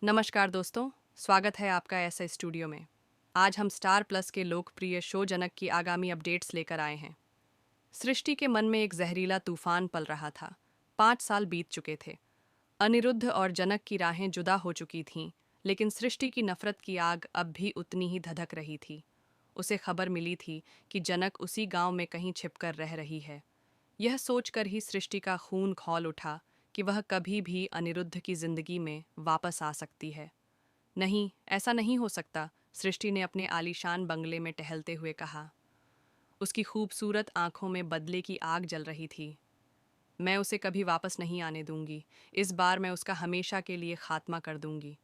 नमस्कार दोस्तों, स्वागत है आपका ऐसा स्टूडियो में। आज हम स्टार प्लस के लोकप्रिय शो जनक की आगामी अपडेट्स लेकर आए हैं। सृष्टि के मन में एक जहरीला तूफान पल रहा था। 5 साल बीत चुके थे। अनिरुद्ध और जनक की राहें जुदा हो चुकी थीं, लेकिन सृष्टि की नफरत की आग अब भी उतनी ही धधक रही थी। उसे खबर मिली थी कि जनक उसी गांव में कहीं छिपकर रह रही है। यह सोचकर ही सृष्टि का खून खौल उठा कि वह कभी भी अनिरुद्ध की जिंदगी में वापस आ सकती है। नहीं, ऐसा नहीं हो सकता, सृष्टि ने अपने आलीशान बंगले में टहलते हुए कहा। उसकी खूबसूरत आंखों में बदले की आग जल रही थी। मैं उसे कभी वापस नहीं आने दूंगी। इस बार मैं उसका हमेशा के लिए खात्मा कर दूंगी।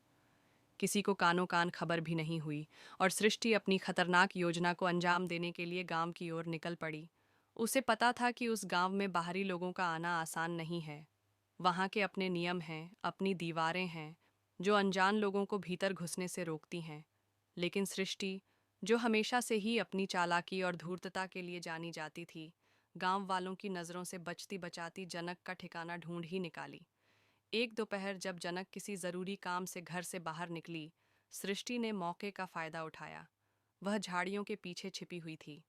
किसी को कानो कान खबर भी नहीं हुई और सृष्टि अपनी खतरनाक योजना को अंजाम देने के लिए गांव की ओर निकल पड़ी। उसे पता था कि उस गांव में बाहरी लोगों का आना आसान नहीं है। वहां के अपने नियम हैं, अपनी दीवारें हैं, जो अनजान लोगों को भीतर घुसने से रोकती हैं। लेकिन सृष्टि, जो हमेशा से ही अपनी चालाकी और धूर्तता के लिए जानी जाती थी, गांव वालों की नज़रों से बचती बचाती जनक का ठिकाना ढूंढ ही निकाली। एक दोपहर जब जनक किसी ज़रूरी काम से घर से बाहर निकली, सृष्टि ने मौके का फ़ायदा उठाया। वह झाड़ियों के पीछे छिपी हुई थी।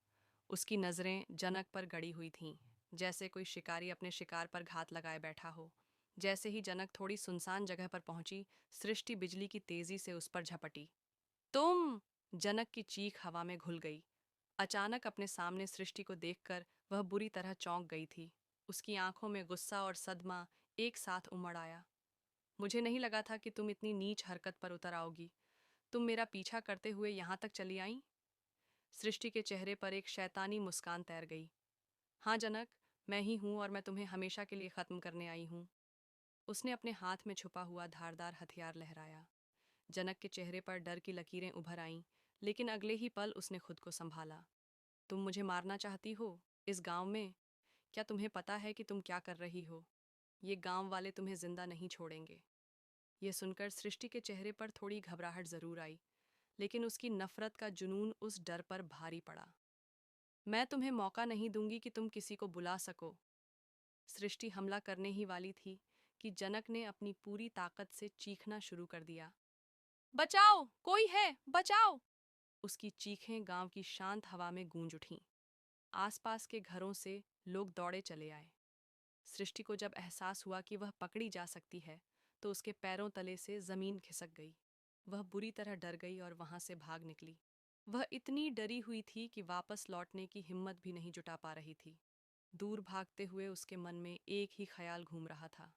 उसकी नज़रें जनक पर गड़ी हुई थीं, जैसे कोई शिकारी अपने शिकार पर घात लगाए बैठा हो। जैसे ही जनक थोड़ी सुनसान जगह पर पहुंची, सृष्टि बिजली की तेजी से उस पर झपटी। तुम! जनक की चीख हवा में घुल गई। अचानक अपने सामने सृष्टि को देखकर वह बुरी तरह चौंक गई थी। उसकी आंखों में गुस्सा और सदमा एक साथ उमड़ आया। मुझे नहीं लगा था कि तुम इतनी नीच हरकत पर उतर आओगी। तुम मेरा पीछा करते हुए यहाँ तक चली आई? सृष्टि के चेहरे पर एक शैतानी मुस्कान तैर गई। हाँ जनक, मैं ही हूँ और मैं तुम्हें हमेशा के लिए खत्म करने आई हूँ। उसने अपने हाथ में छुपा हुआ धारदार हथियार लहराया। जनक के चेहरे पर डर की लकीरें उभर आईं, लेकिन अगले ही पल उसने खुद को संभाला। तुम मुझे मारना चाहती हो? इस गांव में? क्या तुम्हें पता है कि तुम क्या कर रही हो? ये गांव वाले तुम्हें जिंदा नहीं छोड़ेंगे। यह सुनकर सृष्टि के चेहरे पर थोड़ी घबराहट जरूर आई, लेकिन उसकी नफरत का जुनून उस डर पर भारी पड़ा। मैं तुम्हें मौका नहीं दूंगी कि तुम किसी को बुला सको। सृष्टि हमला करने ही वाली थी कि जनक ने अपनी पूरी ताकत से चीखना शुरू कर दिया। बचाओ! कोई है! बचाओ! उसकी चीखें गांव की शांत हवा में गूंज उठीं। आसपास के घरों से लोग दौड़े चले आए। सृष्टि को जब एहसास हुआ कि वह पकड़ी जा सकती है, तो उसके पैरों तले से जमीन खिसक गई। वह बुरी तरह डर गई और वहां से भाग निकली। वह इतनी डरी हुई थी कि वापस लौटने की हिम्मत भी नहीं जुटा पा रही थी। दूर भागते हुए उसके मन में एक ही ख्याल घूम रहा था।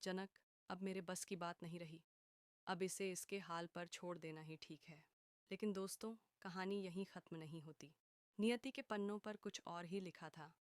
जनक, अब मेरे बस की बात नहीं रही। अब इसे इसके हाल पर छोड़ देना ही ठीक है। लेकिन दोस्तों, कहानी यहीं खत्म नहीं होती। नियति के पन्नों पर कुछ और ही लिखा था।